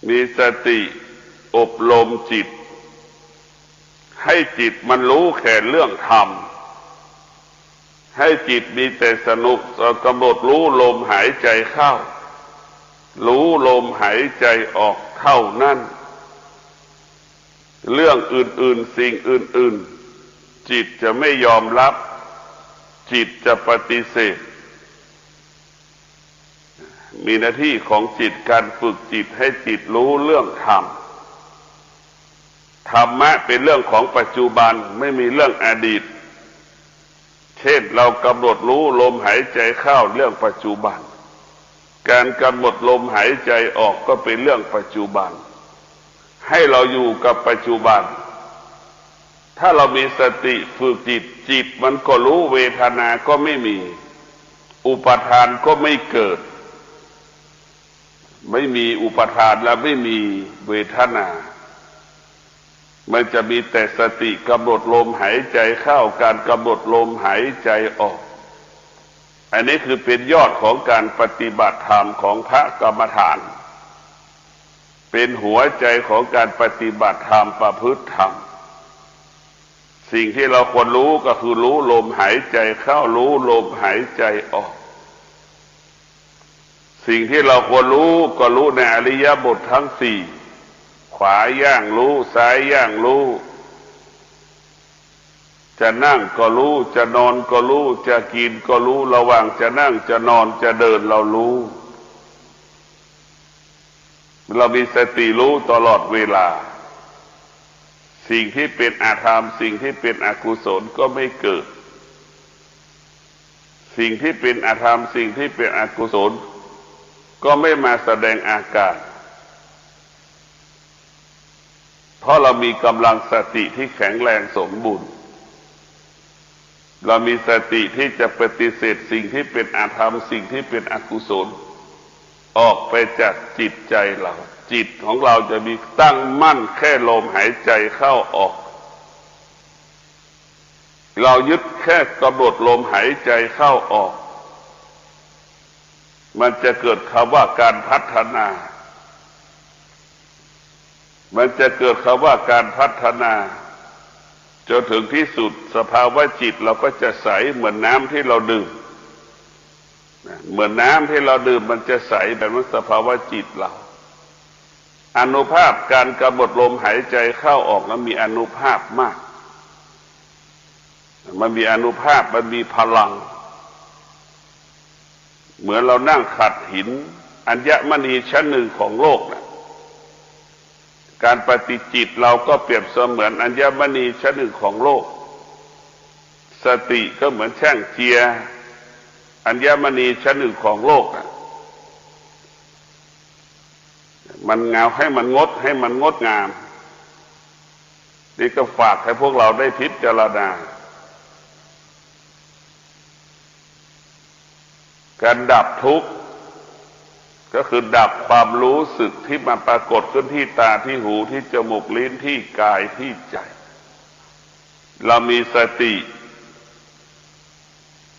มีสติอบรมจิตให้จิตมันรู้แค่เรื่องธรรมให้จิตมีแต่สนุกกำหนดรู้ลมหายใจเข้ารู้ลมหายใจออกเท่านั้นเรื่องอื่นๆสิ่งอื่นๆจิตจะไม่ยอมรับจิตจะปฏิเสธมีหน้าที่ของจิตการฝึกจิตให้จิตรู้เรื่องธรรมธรรมะเป็นเรื่องของปัจจุบันไม่มีเรื่องอดีตเช่นเรากำหนดรู้ลมหายใจเข้าเรื่องปัจจุบันการกำหนดลมหายใจออกก็เป็นเรื่องปัจจุบันให้เราอยู่กับปัจจุบันถ้าเรามีสติฝึกจิตมันก็รู้เวทนาก็ไม่มีอุปทานก็ไม่เกิดไม่มีอุปทานและไม่มีเวทนามันจะมีแต่สติกำหนดลมหายใจเข้าการกำหนดลมหายใจออกอันนี้คือเป็นยอดของการปฏิบัติธรรมของพระกรรมฐานเป็นหัวใจของการปฏิบัติธรรมประพฤติธรรมสิ่งที่เราควรรู้ก็คือรู้ลมหายใจเข้ารู้ลมหายใจออกสิ่งที่เราควรรู้ก็รู้ในอริยบททั้งสี่ขวาย่างรู้ซ้ายย่างรู้จะนั่งก็รู้จะนอนก็รู้จะกินก็รู้ระหว่างจะนั่งจะนอนจะเดินเรารู้เรามีสติรู้ตลอดเวลาสิ่งที่เป็นอธรรมสิ่งที่เป็นอกุศลก็ไม่เกิดสิ่งที่เป็นอธรรมสิ่งที่เป็นอกุศลก็ไม่มาแสดงอาการเพราะเรามีกำลังสติที่แข็งแรงสมบูรณ์เรามีสติที่จะปฏิเสธสิ่งที่เป็นอธรรมสิ่งที่เป็นอกุศลออกไปจากจิตใจเราจิตของเราจะมีตั้งมั่นแค่ลมหายใจเข้าออกเรายึดแค่กำหนดลมหายใจเข้าออกมันจะเกิดคำว่าการพัฒนามันจะเกิดคำว่าการพัฒนาจนถึงที่สุดสภาวะจิตเราก็จะใสเหมือนน้ำที่เราดื่มเหมือนน้ำที่เราดื่มมันจะใสแบบนั้นสภาวะจิตเราอานุภาพการกำหนดลมหายใจเข้าออกนั้นมีอานุภาพมากมันมีอานุภาพมันมีพลังเหมือนเรานั่งขัดหินอัญมณีชั้นหนึ่งของโลกนะการปฏิจิตเราก็เปรียบเสมือนอัญมณีชั้นหนึ่งของโลกสติก็เหมือนแช่งเจียอัญมณีชั้นหนึ่งของโลกนะมันเงาให้มันงดงามนี่ก็ฝากให้พวกเราได้พิจารณาการดับทุกข์ก็คือดับความรู้สึกที่มาปรากฏขึ้นที่ตาที่หูที่จมูกลิ้นที่กายที่ใจเรามีสติ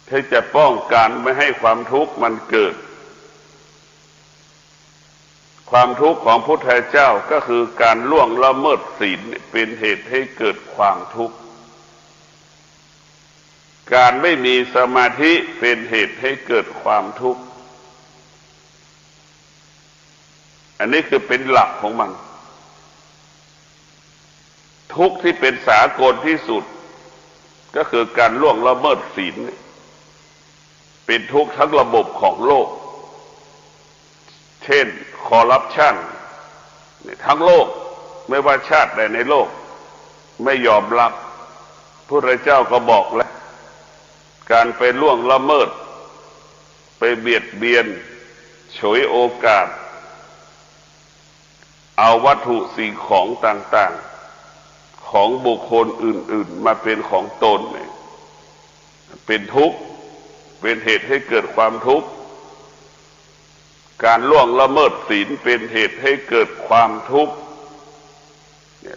ที่จะป้องกันไม่ให้ความทุกข์มันเกิดความทุกข์ของพุทธเจ้าก็คือการล่วงละเมิดศีลเป็นเหตุให้เกิดความทุกข์การไม่มีสมาธิเป็นเหตุให้เกิดความทุกข์อันนี้คือเป็นหลักของมันทุกข์ที่เป็นสากลที่สุดก็คือการล่วงละเมิดศีลเป็นทุกข์ทั้งระบบของโลกเช่นคอร์รัปชันทั้งโลกไม่ว่าชาติใดในโลกไม่ยอมรับพระพุทธเจ้าก็บอกแล้วการไปล่วงละเมิดไปเบียดเบียนฉวยโอกาสเอาวัตถุสิ่งของต่างๆของบุคคลอื่นๆมาเป็นของตนเป็นทุกข์เป็นเหตุให้เกิดความทุกข์การล่วงละเมิดศีลเป็นเหตุให้เกิดความทุกข์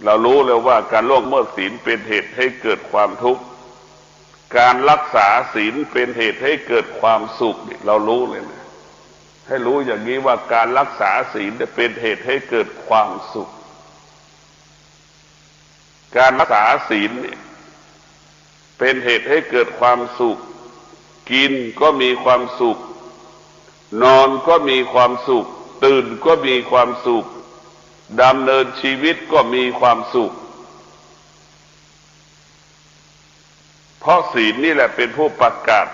เรารู้แล้วว่าการล่วงละเมิดศีลเป็นเหตุให้เกิดความทุกข์การรักษาศีลเป็นเหตุให้เกิดความสุขเรารู้เลยนะ ให้รู้อย่างนี้ว่าการรักษาศีลเป็นเหตุให้เกิดความสุขการรักษาศีลเป็นเหตุให้เกิดความสุขกินก็มีความสุขนอนก็มีความสุขตื่นก็มีความสุขดำเนินชีวิตก็มีความสุขเพราะศีลนี่แหละเป็นผู้ประกาศ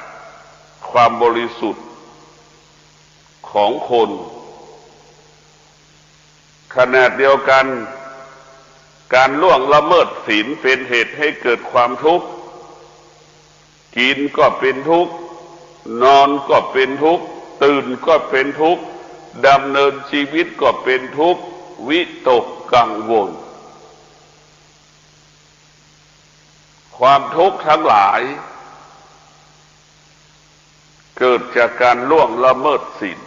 ความบริสุทธิ์ของคนขณะเดียวกันการล่วงละเมิดศีลเป็นเหตุให้เกิดความทุกข์กินก็เป็นทุกข์นอนก็เป็นทุกข์ตื่นก็เป็นทุกข์ดำเนินชีวิตก็เป็นทุกข์วิตกกังวลความทุกข์ทั้งหลายเกิดจากการล่วงละเมิดศีล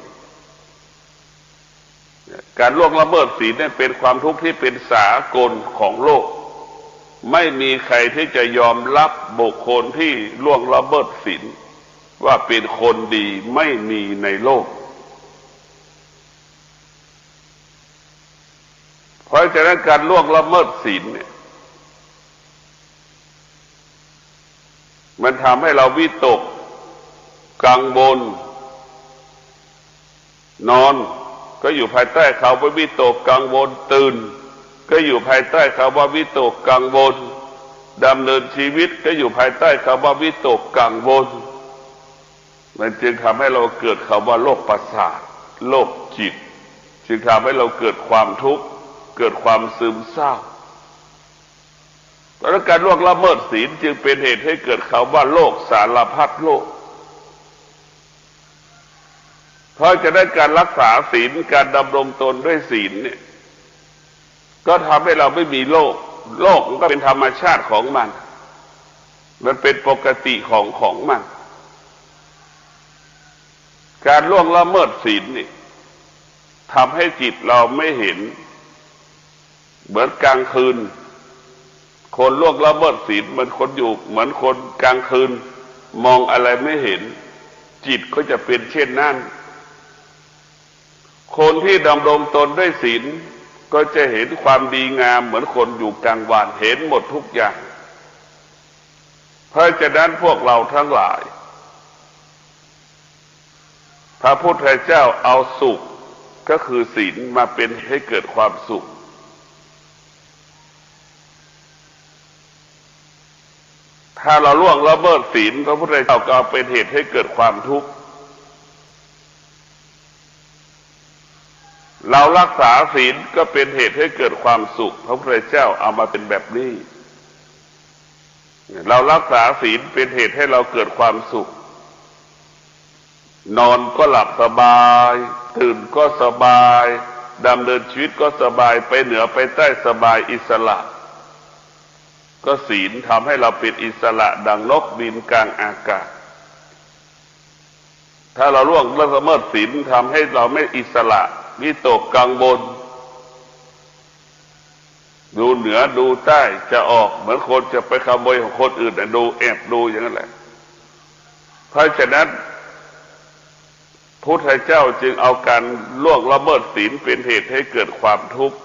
การล่วงละเมิดศีลเนี่ยเป็นความทุกข์ที่เป็นสากลของโลกไม่มีใครที่จะยอมรับบุคคลที่ล่วงละเมิดศีลว่าเป็นคนดีไม่มีในโลกเพราะฉะนั้นการล่วงละเมิดศีลเนี่ยมันทำให้เราวิตกกังวลนอนก็อยู่ภายใต้คำว่าวิตกกังวลตื่นก็อยู่ภายใต้คำว่าวิตกกังวลดำเนินชีวิตก็อยู่ภายใต้คำว่าวิตกกังวลมันจึงทำให้เราเกิดคำว่าโรคประสาทโรคจิตจึงทำให้เราเกิดความทุกข์เกิดความซึมเศร้าเพราะการล่วงละเมิดศีลจึงเป็นเหตุให้เกิดคำว่าโรคสารพัดโรคเพราะจะได้การรักษาศีลการดำรงตนด้วยศีลเนี่ยก็ทำให้เราไม่มีโรคโรคมันก็เป็นธรรมชาติของมันเป็นปกติของมันการล่วงละเมิดศีลนี่ทำให้จิตเราไม่เห็นเหมือนกลางคืนคนล่วงละเมิดศีลเหมือนคนอยู่เหมือนคนกลางคืนมองอะไรไม่เห็นจิตก็จะเป็นเช่นนั้นคนที่ดำรงตนด้วยศีลก็จะเห็นความดีงามเหมือนคนอยู่กลางวันเห็นหมดทุกอย่างเพราะฉะนั้นพวกเราทั้งหลายพระพุทธเจ้าเอาสุขก็คือศีลมาเป็นให้เกิดความสุขถ้าเราล่วงละเมิดศีลพระพุทธเจ้าก็เอาเป็นเหตุให้เกิดความทุกข์เรารักษาศีลก็เป็นเหตุให้เกิดความสุขพระพุทธเจ้าเอามาเป็นแบบนี้เรารักษาศีลเป็นเหตุให้เราเกิดความสุขนอนก็หลับสบายตื่นก็สบายดำเนินชีวิตก็สบายไปเหนือไปใต้สบายอิสระก็ศีลทำให้เราเป็นอิสระดังนกบินกลางอากาศถ้าเราล่วงละเมิดศีลทำให้เราไม่อิสระวิตกกังวลดูเหนือดูใต้จะออกเหมือนคนจะไปขโมยของคนอื่นแต่ดูแอบดูอย่างนั้นแหละเพราะฉะนั้นพุทธเจ้าจึงเอาการล่วงละเมิดศีลเป็นเหตุให้เกิดความทุกข์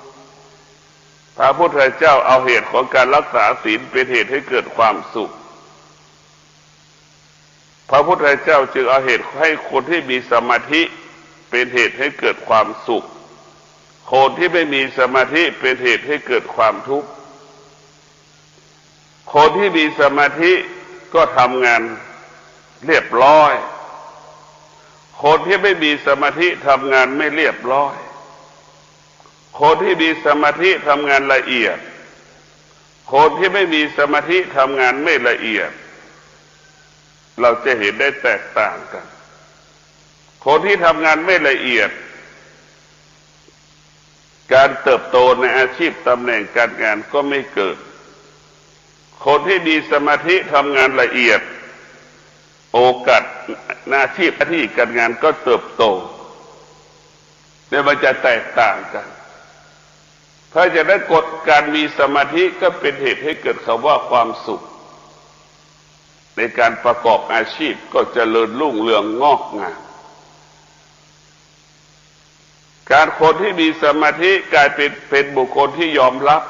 พระพุทธเจ้าเอาเหตุของการรักษาศีลเป็นเหตุให้เกิดความสุขพระพุทธเจ้าจึงเอาเหตุให้คนที่มีสมาธิเป็นเหตุให้เกิดความสุขคนที่ไม่มีสมาธิเป็นเหตุให้เกิดความทุกข์คนที่มีสมาธิก็ทำงานเรียบร้อยคนที่ไม่มีสมาธิทำงานไม่เรียบร้อยคนที่มีสมาธิทำงานละเอียดคนที่ไม่มีสมาธิทำงานไม่ละเอียดเราจะเห็นได้แตกต่างกันคนที่ทำงานไม่ละเอียดการเติบโตในอาชีพตำแหน่งการงานก็ไม่เกิดคนที่มีสมาธิทำงานละเอียดโอกาสหน้าที่การงานก็เติบโตเนี่ยมันจะแตกต่างกันเพราะฉะนั้นกฎการมีสมาธิก็เป็นเหตุให้เกิดคำว่าความสุขในการประกอบอาชีพก็เจริญรุ่งเรืองงอกงาม การคนที่มีสมาธิกลายเป็นบุคคลที่ยอมรับ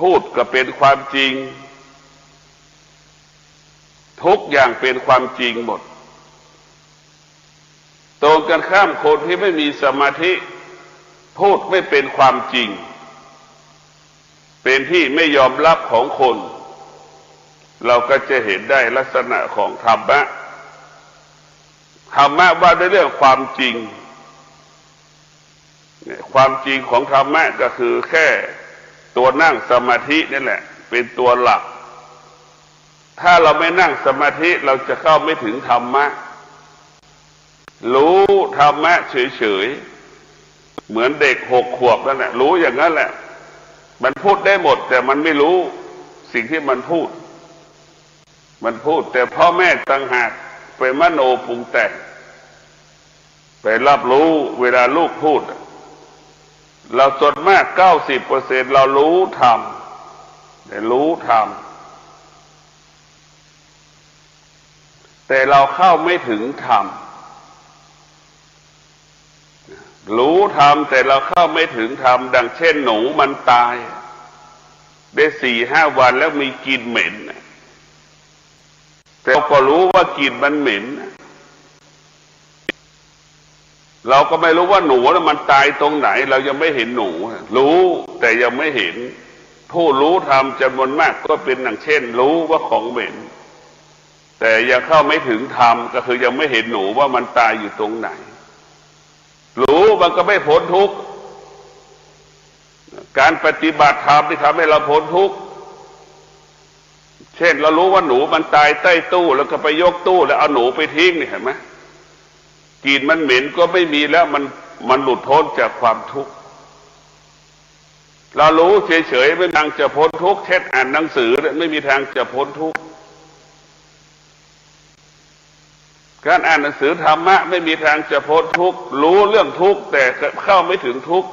พูดก็เป็นความจริงทุกอย่างเป็นความจริงหมดตรงกันข้ามคนที่ไม่มีสมาธิพูดไม่เป็นความจริงเป็นที่ไม่ยอมรับของคนเราก็จะเห็นได้ลักษณะของธรรมะว่าด้วยเรื่องความจริงความจริงของธรรมะก็คือแค่ตัวนั่งสมาธินี่แหละเป็นตัวหลักถ้าเราไม่นั่งสมาธิเราจะเข้าไม่ถึงธรรมะรู้ธรรมะเฉยๆเหมือนเด็ก6 ขวบนั่นแหละรู้อย่างนั้นแหละมันพูดได้หมดแต่มันไม่รู้สิ่งที่มันพูดแต่พ่อแม่ต่างหากไปมโนปรุงแต่งไปรับรู้เวลาลูกพูดเราส่วนมาก 90% เรารู้ธรรมแต่เราเข้าไม่ถึงธรรมรู้ธรรมแต่เราเข้าไม่ถึงธรรมดังเช่นหนูมันตายได้4-5 วันแล้วมีกลิ่นเหม็นแต่เราก็รู้ว่ากลิ่นมันเหม็นเราก็ไม่รู้ว่าหนูแล้วมันตายตรงไหนเรายังไม่เห็นหนูรู้แต่ยังไม่เห็นผู้รู้ธรรมจำนวนมากก็เป็นอย่างเช่นรู้ว่าของเหม็นแต่ยังเข้าไม่ถึงธรรมก็คือยังไม่เห็นหนูว่ามันตายอยู่ตรงไหนรู้มันก็ไม่พ้นทุกข์การปฏิบัติธรรมที่ทำให้เราพ้นทุกข์เช่นเรารู้ว่าหนูมันตายใต้ตู้แล้วก็ไปยกตู้แล้วเอาหนูไปทิ้งนี่เห็นไหมกลิ่นมันเหม็นก็ไม่มีแล้วมันหลุดพ้นจากความทุกข์เรารู้เฉยๆไม่มีทางจะพ้นทุกข์เช่นอ่านหนังสือไม่มีทางจะพ้นทุกข์การอ่านหนังสือธรรมะไม่มีทางจะพ้นทุกข์รู้เรื่องทุกข์แต่เข้าไม่ถึงทุกข์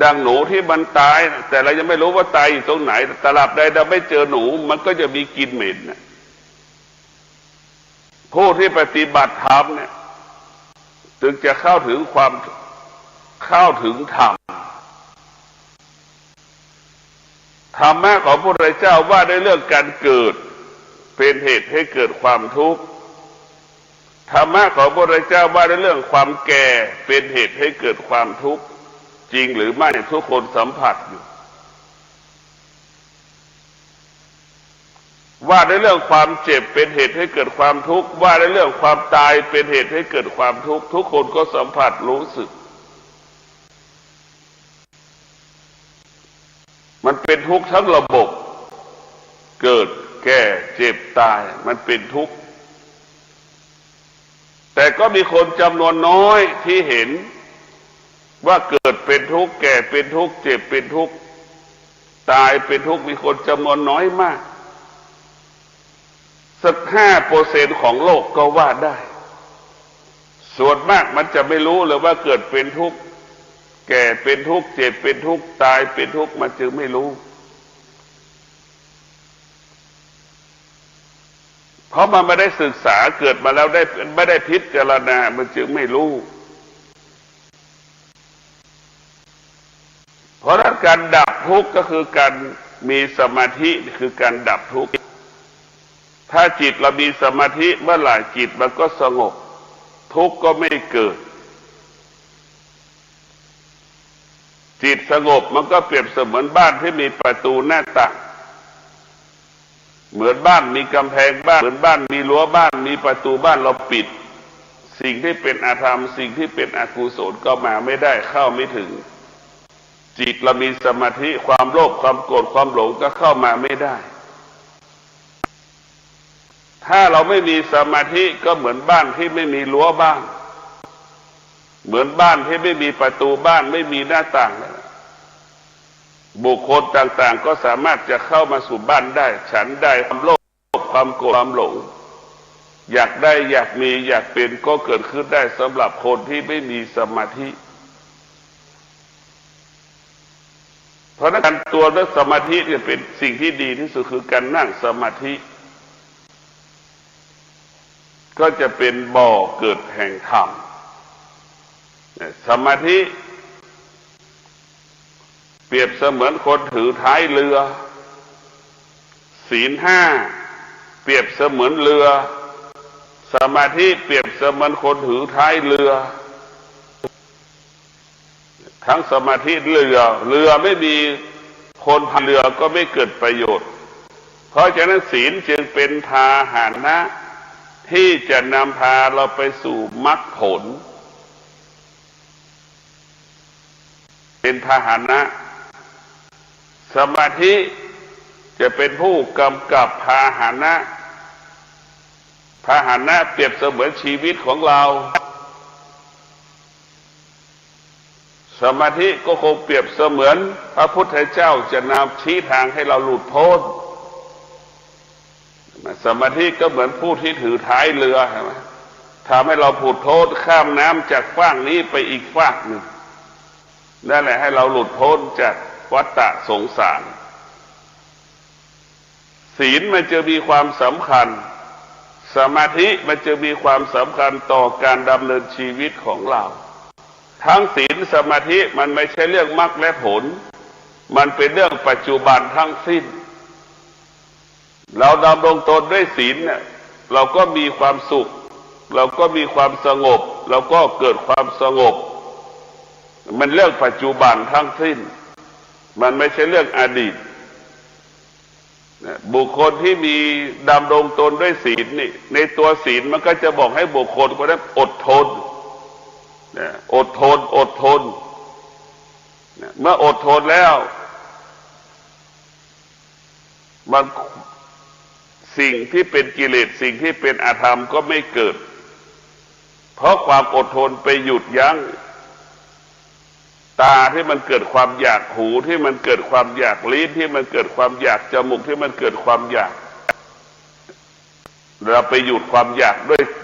ดังหนูที่มันตายแต่เรายังไม่รู้ว่าตายอยู่ตรงไหนตราบใดเราไม่เจอหนูมันก็จะมีกลิ่นเหม็นผู้ที่ปฏิบัติธรรมเนี่ยถึงจะเข้าถึงธรรมธรรมะของพระพุทธเจ้าว่าด้วยเรื่องการเกิดเป็นเหตุให้เกิดความทุกข์ธรรมะของพระพุทธเจ้าว่าด้วยเรื่องความแก่เป็นเหตุให้เกิดความทุกข์จริงหรือไม่ทุกคนสัมผัสอยู่ว่าด้วยเรื่องความเจ็บเป็นเหตุให้เกิดความทุกข์ว่าด้วยเรื่องความตายเป็นเหตุให้เกิดความทุกข์ทุกคนก็สัมผัสรู้สึกมันเป็นทุกข์ทั้งระบบเกิดแก่เจ็บตายมันเป็นทุกข์แต่ก็มีคนจำนวนน้อยที่เห็นว่าเกิดเป็นทุกข์แก่เป็นทุกข์เจ็บเป็นทุกข์ตายเป็นทุกข์มีคนจำนวนน้อยมากสัก 5% ของโลกก็ว่าได้ส่วนมากมันจะไม่รู้เลยว่าเกิดเป็นทุกข์แก่เป็นทุกข์เจ็บเป็นทุกข์ตายเป็นทุกข์มันจึงไม่รู้เพราะมันไม่ได้ศึกษาเกิดมาแล้วไม่ได้พิจารณามันจึงไม่รู้เพราะนั้นการดับทุกข์ก็คือการมีสมาธิคือการดับทุกข์ถ้าจิตเรามีสมาธิเมื่อไหร่จิตมันก็สงบทุกข์ก็ไม่เกิดจิตสงบมันก็เปรียบเสมือนบ้านที่มีประตูหน้าต่างเหมือนบ้านมีกำแพงบ้านเหมือนบ้านมีรั้วบ้านมีประตูบ้านเราปิดสิ่งที่เป็นอธรรมสิ่งที่เป็นอกุศลก็มาไม่ได้เข้าไม่ถึงจิตเรามีสมาธิความโลภความโกรธความหลงก็เข้ามาไม่ได้ถ้าเราไม่มีสมาธิก็เหมือนบ้านที่ไม่มีรั้วบ้านเหมือนบ้านที่ไม่มีประตูบ้านไม่มีหน้าต่างบุคคลต่างๆก็สามารถจะเข้ามาสู่บ้านได้ฉันได้ความโลภความโกรธความหลงอยากได้อยากมีอยากเป็นก็เกิดขึ้นได้สำหรับคนที่ไม่มีสมาธิเพราะนั้นตัวเรื่องสมาธิเนี่ยเป็นสิ่งที่ดีที่สุดคือการนั่งสมาธิก็จะเป็นบ่อเกิดแห่งธรรม สมาธิเปรียบเสมือนคนถือท้ายเรือศีลห้าเปรียบเสมือนเรือสมาธิเปรียบเสมือนคนถือท้ายเรือทั้งสมาธิเรือไม่มีคนพายเรือก็ไม่เกิดประโยชน์เพราะฉะนั้นศีลจึงเป็นพาหนะที่จะนำพาเราไปสู่มรรคผลเป็นพาหนะสมาธิจะเป็นผู้กำกับพาหนะเปรียบเสมือนชีวิตของเราสมาธิก็คงเปรียบเสมือนพระพุทธเจ้าจะนำชี้ทางให้เราหลุดพ้นสมาธิก็เหมือนผู้ที่ถือท้ายเรือใช่ไหมทำให้เราผุดโทษข้ามน้ำจากฝั่งนี้ไปอีกฝั่งหนึ่งนั่นแหละให้เราหลุดพ้นจากวัฏฏะสงสารศีลมันจะมีความสำคัญสมาธิมันจะมีความสำคัญต่อการดำเนินชีวิตของเราทั้งศีลสมาธิมันไม่ใช่เรื่องมรรคและผลมันเป็นเรื่องปัจจุบันทั้งสิ้นเราดำรงตนด้วยศีลเนี่ยเราก็มีความสุขเราก็มีความสงบเราก็เกิดความสงบมันเรื่องปัจจุบันทั้งสิ้นมันไม่ใช่เรื่องอดีตบุคคลที่มีดำรงตนด้วยศีลนี่ในตัวศีลมันก็จะบอกให้บุคคลคนนั้นอดทนอดทนเมื่ออดทนแล้วมันสิ่งที่เป็นกิเลสสิ่งที่เป็นอธรรมก็ไม่เกิดเพราะความอดทนไปหยุดยั้งตาที่มันเกิดความอยากหูที่มันเกิดความอยากลิ้นที่มันเกิดความอยากจมูกที่มันเกิดความอยากเราไปหยุดความอยาก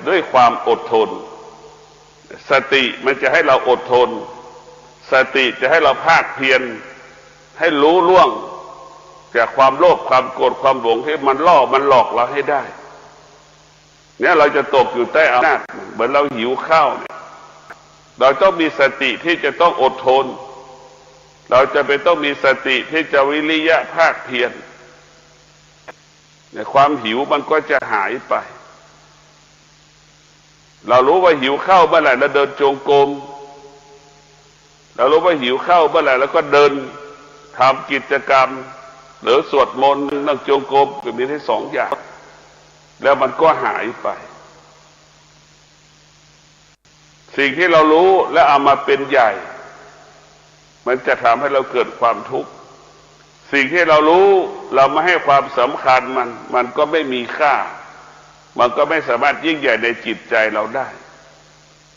ด้วยความอดทนสติมันจะให้เราอดทนสติจะให้เราภาคเพียรให้รู้ล่วงจากความโลภความโกรธความหลงที่มันล่อมันหลอกเราให้ได้เนี่ยเราจะตกอยู่ใต้อำนาจเหมือนเราหิวข้าวเนี่ยเราต้องมีสติที่จะต้องอดทนเราจะเป็นต้องมีสติที่จะวิริยะภาคเพียรเนี่ยความหิวมันก็จะหายไปเรารู้ว่าหิวข้าวเมื่อไหร่เราเดินจงกรมเรารู้ว่าหิวข้าวเมื่อไหร่แล้วก็เดินทำกิจกรรมหรือสวดมนต์นั่งจงกรมก็มีทั้งสองอย่างแล้วมันก็หายไปสิ่งที่เรารู้และเอามาเป็นใหญ่มันจะทำให้เราเกิดความทุกข์สิ่งที่เรารู้เราไม่ให้ความสำคัญมันก็ไม่มีค่ามันก็ไม่สามารถยิ่งใหญ่ในจิตใจเราได้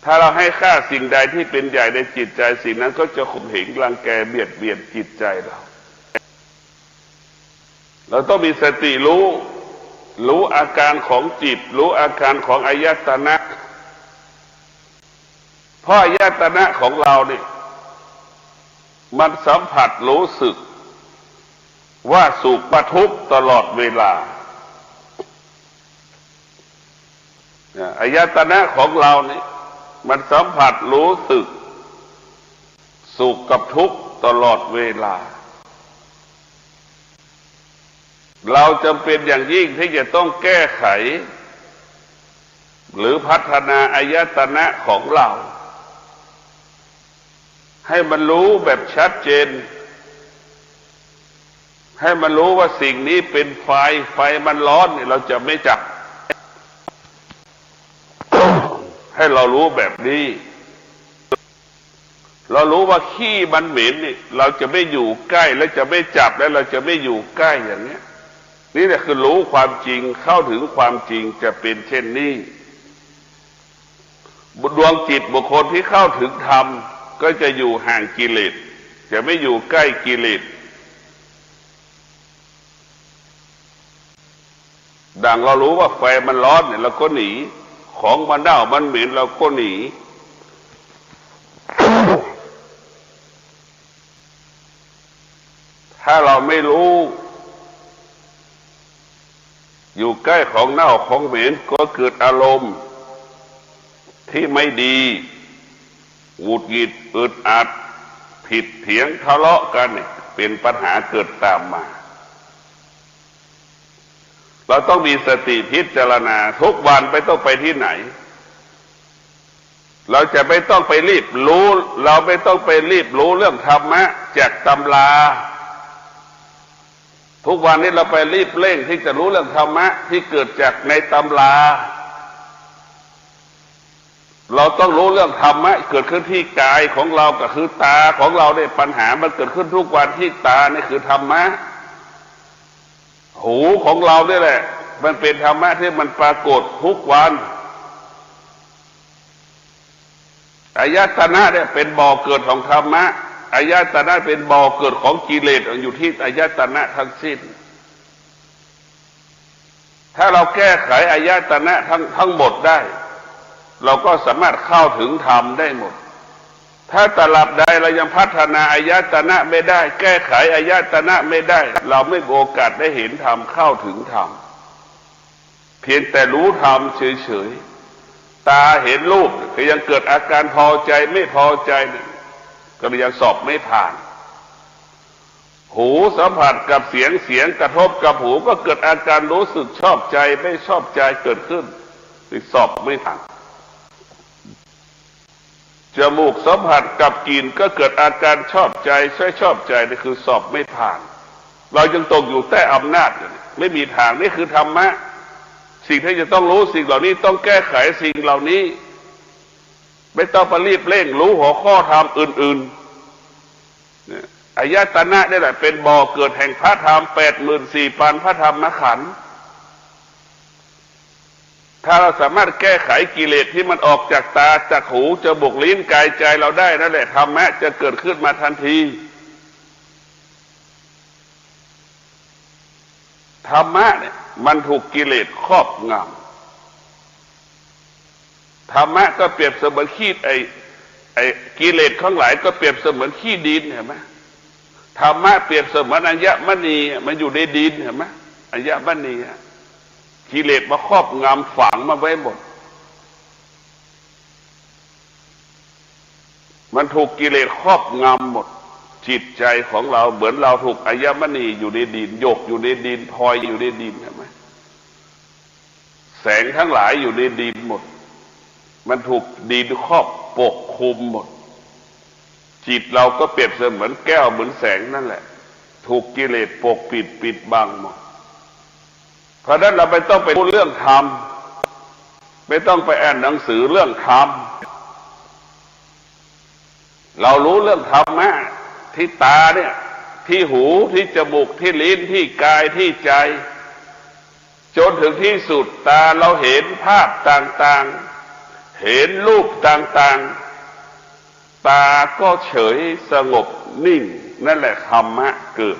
ถ้าเราให้ค่าสิ่งใดที่เป็นใหญ่ในจิตใจสิ่งนั้นก็จะข่มเหงรังแกเบียดเบียนจิตใจเราต้องมีสติรู้อาการของจิตรู้อาการของอายตนะเพราะอายตนะของเราเนี่ยมันสัมผัสรู้สึกว่าสุขปทุกข์ตลอดเวลาอายตนะของเราเนี่ยมันสัมผัสรู้สึกสุขกับทุกข์ตลอดเวลาเราจำเป็นอย่างยิ่งที่จะต้องแก้ไขหรือพัฒนาอายตนะของเราให้มันรู้แบบชัดเจนให้มันรู้ว่าสิ่งนี้เป็นไฟมันร้อนเราจะไม่จับ ให้เรารู้แบบนี้เรารู้ว่าขี้มันเหม็นนี่เราจะไม่อยู่ใกล้และจะไม่จับและเราจะไม่อยู่ใกล้อย่างนี้นี่แหละคือรู้ความจริงเข้าถึงความจริงจะเป็นเช่นนี้ดวงจิตบุคคลที่เข้าถึงธรรมก็จะอยู่ห่างกิเลสจะไม่อยู่ใกล้กิเลสดังเรารู้ว่าไฟมันร้อนเนี่ยเราก็หนีของมันเน่ามันเหม็นเราก็หนี ถ้าเราไม่รู้อยู่ใกล้ของเน่าของเหม็นก็เกิดอารมณ์ที่ไม่ดี หงุดหงิดอึดอัดผิดเถียงทะเลาะกันเนี่ยเป็นปัญหาเกิดตามมาเราต้องมีสติพิจารณาทุกวันไม่ต้องไปที่ไหนเราจะไม่ต้องไปรีบรู้เราไม่ต้องไปรีบรู้เรื่องธรรมะจากตำราทุกวันนี้เราไปรีบเร่งที่จะรู้เรื่องธรรมะที่เกิดจากในตำราเราต้องรู้เรื่องธรรมะเกิดขึ้นที่กายของเราก็คือตาของเราเนี่ยปัญหามันเกิดขึ้นทุกวันที่ตานี่คือธรรมะหูของเราเนี่ยแหละมันเป็นธรรมะที่มันปรากฏทุกวันอายตนะเนี่ยเป็นบ่อเกิดของธรรมะอายตนะเป็นบ่อเกิดของกิเลสอยู่ที่อายตนะทั้งสิ้นถ้าเราแก้ไขอายตนะทั้งหมดได้เราก็สามารถเข้าถึงธรรมได้หมดถ้าตลับใดเรายังพัฒนาอายตนะไม่ได้แก้ไขอายตนะไม่ได้เราไม่มีโอกาสได้เห็นธรรมเข้าถึงธรรมเพียงแต่รู้ธรรมเฉยๆตาเห็นรูปก็ยังเกิดอาการพอใจไม่พอใจก็ยังสอบไม่ผ่านหูสัมผัสกับเสียงกระทบกับหูก็เกิดอาการรู้สึกชอบใจไม่ชอบใจเกิดขึ้นสอบไม่ผ่านจมูกสัมผัสกับกลิ่นก็เกิดอาการชอบใจไม่ชอบใจนี่คือสอบไม่ผ่านเรายังตกอยู่ใต้อำนาจไม่มีทางนี่คือธรรมะสิ่งที่จะต้องรู้สิ่งเหล่านี้ต้องแก้ไขสิ่งเหล่านี้ไม่ต้องไปรีบเร่งรู้หัวข้อธรรมอื่นๆอายตนะนี่แหละเป็นบ่อเกิดแห่งพระธรรม84,000พระธรรมขันธ์ถ้าเราสามารถแก้ไขกิเลสที่มันออกจากตาจากหูจมูกลิ้นกายใจเราได้นั่นแหละธรรมะจะเกิดขึ้นมาทันทีธรรมะเนี่ยมันถูกกิเลสครอบงำธรรมะก็เปรียบเสมือนขี้ไอ้กิเลสข้างหลายก็เปรียบเสมือนขี้ดินเห็นไหมธรรมะเปรียบเสมือนอัญมณีมันอยู่ในดินเห็นไหมอัญมณีกิเลสมาครอบงำฝังมาไว้หมดมันถูกกิเลสครอบงำหมดจิตใจของเราเหมือนเราถูกอัญมณีอยู่ในดินหยกอยู่ในดินพลอยอยู่ในดินเห็นไหมแสงทั้งหลายอยู่ในดินหมดมันถูกดินครอบปกคลุมหมดจิตเราก็เปรียบเสมือนแก้วเหมือนแสงนั่นแหละถูกกิเลสปกปิดบังหมดเพราะนั้นเราไม่ต้องไปพูดเรื่องธรรมไม่ต้องไปอ่านหนังสือเรื่องธรรมเรารู้เรื่องธรรมะที่ตาเนี่ยที่หูที่จมูกที่ลิ้นที่กายที่ใจจนถึงที่สุดตาเราเห็นภาพต่างๆเห็นรูปต่างๆตาก็เฉยสงบนิ่งนั่นแหละธรรมะเกิด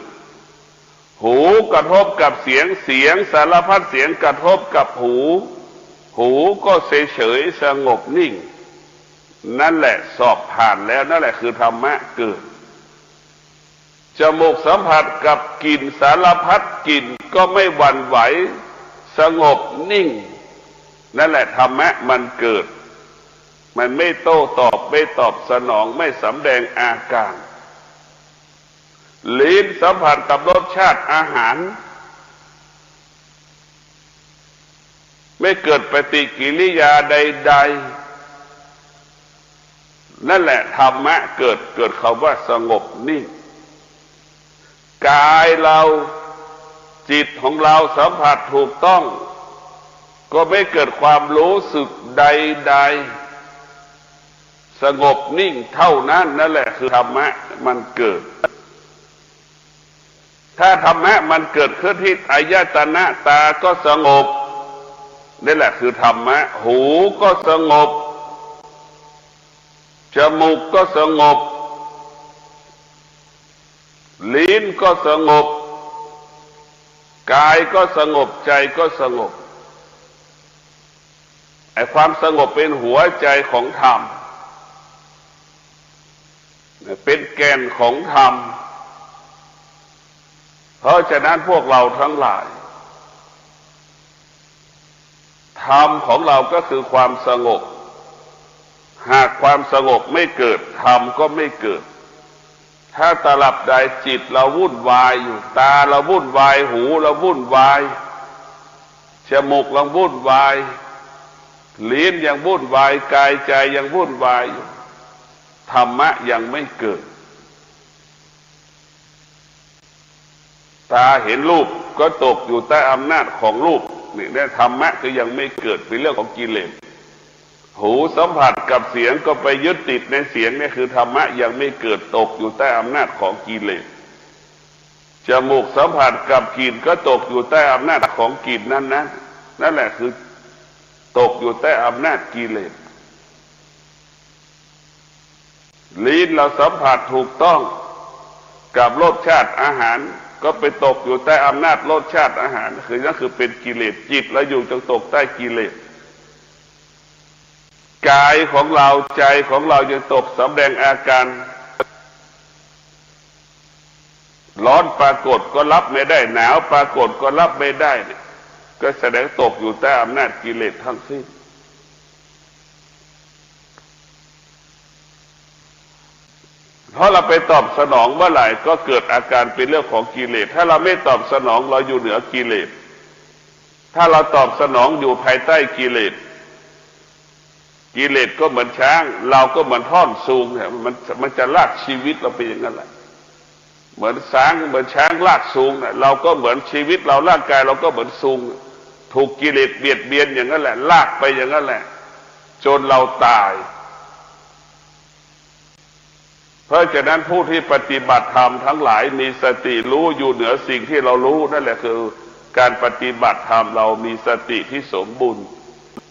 หูกระทบกับเสียงสารพัดเสียงกระทบกับหูก็เฉยสงบนิ่งนั่นแหละสอบผ่านแล้วนั่นแหละคือธรรมะเกิดจมูกสัมผัสกับกลิ่นสารพัดกลิ่นก็ไม่หวั่นไหวสงบนิ่งนั่นแหละธรรมะมันเกิดมันไม่โต้ตอบไม่ตอบสนองไม่สำแดงอาการลิ้นสัมผัสกับรสชาติอาหารไม่เกิดปฏิกิริยาใดๆนั่นแหละธรรมะเกิดคำว่าสงบนิ่งกายเราจิตของเราสัมผัสถูกต้องก็ไม่เกิดความรู้สึกใดๆสงบนิ่งเท่านั้นนั่นแหละคือธรรมะมันเกิดถ้าธรรมะมันเกิดขึ้นที่อายตนะตาก็สงบนี่แหละคือธรรมะหูก็สงบจมูกก็สงบลิ้นก็สงบกายก็สงบใจก็สงบไอ้ความสงบเป็นหัวใจของธรรมเป็นแก่นของธรรมเพราะฉะนั้นพวกเราทั้งหลายธรรมของเราก็คือความสงบ หากความสงบไม่เกิดธรรมก็ไม่เกิดถ้าตลับใดจิตเราวุ่นวายอยู่ตาเราวุ่นวายหูเราวุ่นวายจมูกเราวุ่นวายลิ้นยังวุ่นวายกายใจยังวุ่นวายอยู่ธรรมะยังไม่เกิดตาเห็นรูปก็ตกอยู่ใต้อำนาจของรูปนี่ธรรมะก็ยังไม่เกิดเป็นเรื่องของกิเลสหูสัมผัสกับเสียงก็ไปยึดติดในเสียงนี่คือธรรมะยังไม่เกิดตกอยู่ใต้อำนาจของกิเลสจมูกสัมผัสกับกลิ่นก็ตกอยู่ใต้อำนาจของกลิ่นนั่นแหละคือตกอยู่ใต้อำนาจกิเลสลิ้นเราสัมผัสถูกต้องกับรสชาติอาหารก็ไปตกอยู่ใต้อำนาจรสชาติอาหารนั่นคือเป็นกิเลสจิตเราอยู่จงตกใต้กิเลสกายของเราใจของเรายังตกสำแดงอาการร้อนปรากฏก็รับไม่ได้หนาวปรากฏก็รับไม่ได้เนี่ยก็แสดงตกอยู่ใต้อำนาจกิเลสทั้งสิ้นเพราะเราไปตอบสนองเมื่อไหร่ก็เกิดอาการเป็นเรื่องของกิเลสถ้าเราไม่ตอบสนองเราอยู่เหนือกิเลสถ้าเราตอบสนองอยู่ภายใต้กิเลสกิเลสก็เหมือนช้างเราก็เหมือนท่อนสูงเนี่ยมันจะลากชีวิตเราไปอย่างนั้นแหละเหมือนช้างลากสูงเนี่ยเราก็เหมือนชีวิตเราร่างกายเราก็เหมือนสูงถูกกิเลสเบียดเบียนอย่างนั้นแหละลากไปอย่างนั้นแหละจนเราตายเพราะฉะนั้นผู้ที่ปฏิบัติธรรมทั้งหลายมีสติรู้อยู่เหนือสิ่งที่เรารู้นั่นแหละคือการปฏิบัติธรรมเรามีสติที่สมบูรณ์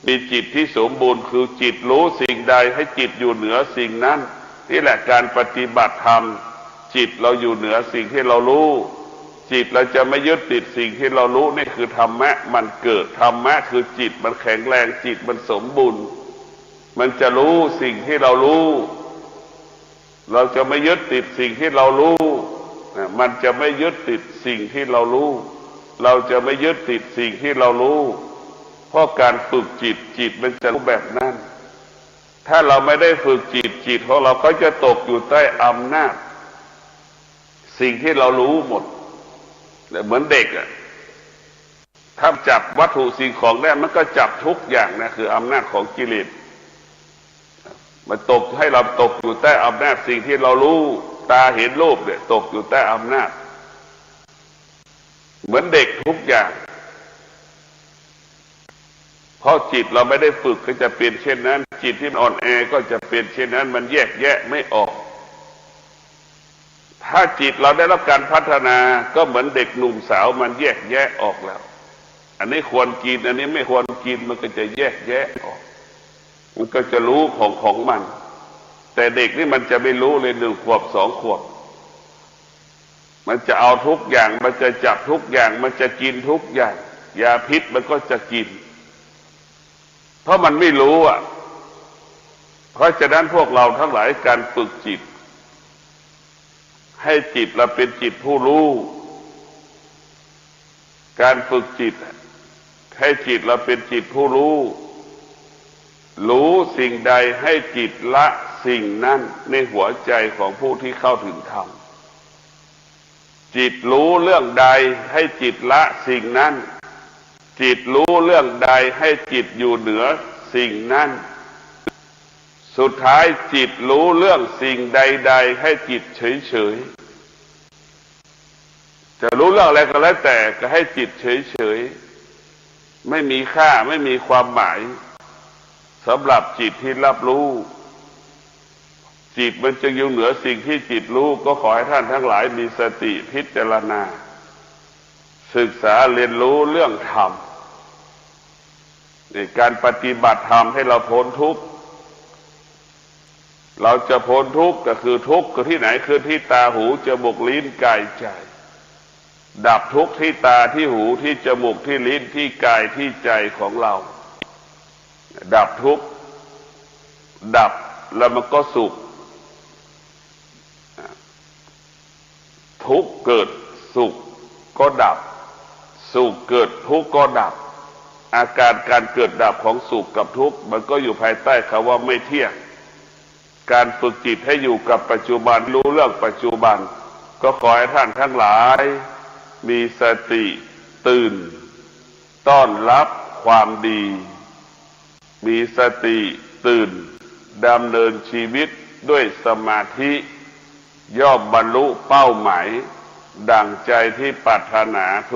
มีจิตที่สมบูรณ์คือจิตรู้สิ่งใดให้จิตอยู่เหนือสิ่งนั้นนี่แหละการปฏิบัติธรรมจิตเราอยู่เหนือสิ่งที่เรารู้จิตเราจะไม่ยึดติดสิ่งที่เรารู้นี่คือธรรมะมันเกิดธรรมะคือจิตมันแข็งแรงจิตมันสมบูรณ์มันจะรู้สิ่งที่เรารู้เราจะไม่ยึดติดสิ่งที่เรารู้มันจะไม่ยึดติดสิ่งที่เรารู้เราจะไม่ยึดติดสิ่งที่เรารู้เพราะการฝึกจิตมันจะรู้แบบนั้นถ้าเราไม่ได้ฝึกจิตของเราก็จะตกอยู่ใต้อำนาจสิ่งที่เรารู้หมดเหมือนเด็กอ่ะถ้าจับวัตถุสิ่งของได้มันก็จับทุกอย่างนะคืออำนาจของกิเลสมันตกให้เราตกอยู่ใต้อำนาจสิ่งที่เรารู้ตาเห็นรูปเนี่ยตกอยู่ใต้อำนาจเหมือนเด็กทุกอย่างเพราะจิตเราไม่ได้ฝึกก็จะเป็นเช่นนั้นจิตที่อ่อนแอก็จะเป็นเช่นนั้นมันแยกแยะไม่ออกถ้าจิตเราได้รับการพัฒนาก็เหมือนเด็กหนุ่มสาวมันแยกแยะออกแล้วอันนี้ควรกินอันนี้ไม่ควรกินมันก็จะแยกแยะออกมันก็จะรู้ของมันแต่เด็กนี่มันจะไม่รู้เลย1 ขวบ 2 ขวบมันจะเอาทุกอย่างมันจะจับทุกอย่างมันจะกินทุกอย่างยาพิษมันก็จะกินเพราะมันไม่รู้อ่ะเพราะฉะนั้นพวกเราทั้งหลายการฝึกจิตให้จิตเราเป็นจิตผู้รู้การฝึกจิตให้จิตเราเป็นจิตผู้รู้สิ่งใดให้จิตละสิ่งนั้นในหัวใจของผู้ที่เข้าถึงธรรมจิตรู้เรื่องใดให้จิตละสิ่งนั้นจิตรู้เรื่องใดให้จิตอยู่เหนือสิ่งนั้นสุดท้ายจิตรู้เรื่องสิ่งใดๆให้จิตเฉยๆจะรู้เรื่องอะไรก็แล้วแต่ก็ให้จิตเฉยๆไม่มีค่าไม่มีความหมายสำหรับจิตที่รับรู้จิตมันจึงอยู่เหนือสิ่งที่จิตรู้ก็ขอให้ท่านทั้งหลายมีสติพิจารณาศึกษาเรียนรู้เรื่องธรรมในการปฏิบัติธรรมให้เราพ้นทุกข์เราจะพ้นทุกข์ก็คือทุกข์ที่ไหนคือที่ตาหูจมูกลิ้นกายใจดับทุกข์ที่ตาที่หูที่จมูกที่ลิ้นที่กายที่ใจของเราดับทุกข์ดับแล้วมันก็สุขทุกข์เกิดสุขก็ดับสุขเกิดทุกข์ก็ดับอาการการเกิดดับของสุขกับทุกข์มันก็อยู่ภายใต้คำว่าไม่เที่ยง การฝึกจิตให้อยู่กับปัจจุบันรู้เรื่องปัจจุบันก็ขอให้ท่านทั้งหลายมีสติตื่นต้อนรับความดีมีสติตื่นดำเนินชีวิตด้วยสมาธิย่อมบรรลุเป้าหมายดั่งใจที่ปรารถนา